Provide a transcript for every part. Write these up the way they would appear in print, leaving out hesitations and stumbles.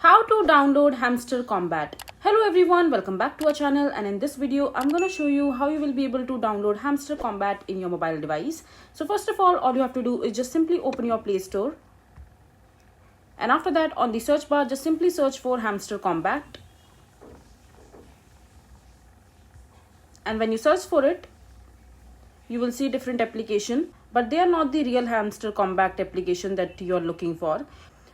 How to download Hamster Combat. Hello everyone, welcome back to our channel, and in this video I'm going to show you how you will be able to download Hamster Combat in your mobile device. So first of all you have to do is just simply open your Play Store, and after that on the search bar just simply search for Hamster Combat. And when you search for it, you will see different application, but they are not the real Hamster Combat application that you are looking for.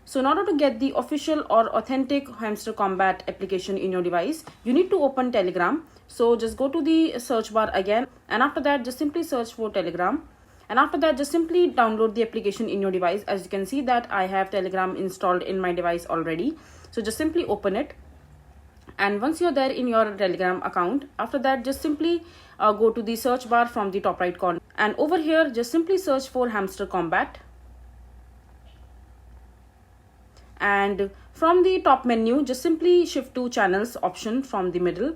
So in order to get the official or authentic Hamster Combat application in your device, you need to open Telegram. So just go to the search bar again, and after that just simply search for Telegram. And after that just simply download the application in your device. As you can see that I have Telegram installed in my device already. So just simply open it. And once you're there in your Telegram account, after that just simply go to the search bar from the top right corner. And over here just simply search for Hamster Combat. And from the top menu just simply shift to channels option from the middle,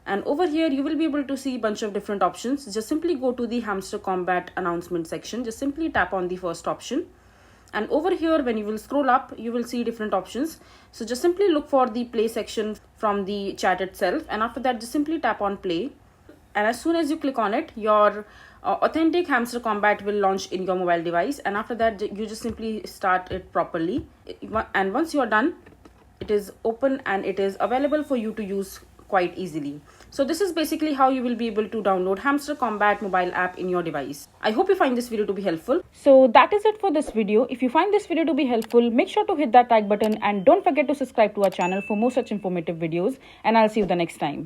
and over here you will be able to see a bunch of different options. Just simply go to the Hamster Combat announcement section, just simply tap on the first option, and over here when you will scroll up you will see different options. So just simply look for the play section from the chat itself, and after that just simply tap on play, and as soon as you click on it, your authentic Hamster Combat will launch in your mobile device. And after that you just simply start it properly, and once you are done, it is open and it is available for you to use quite easily. So this is basically how you will be able to download Hamster Combat mobile app in your device. I hope you find this video to be helpful. So that is it for this video. If you find this video to be helpful, make sure to hit that like button and don't forget to subscribe to our channel for more such informative videos, and I'll see you the next time.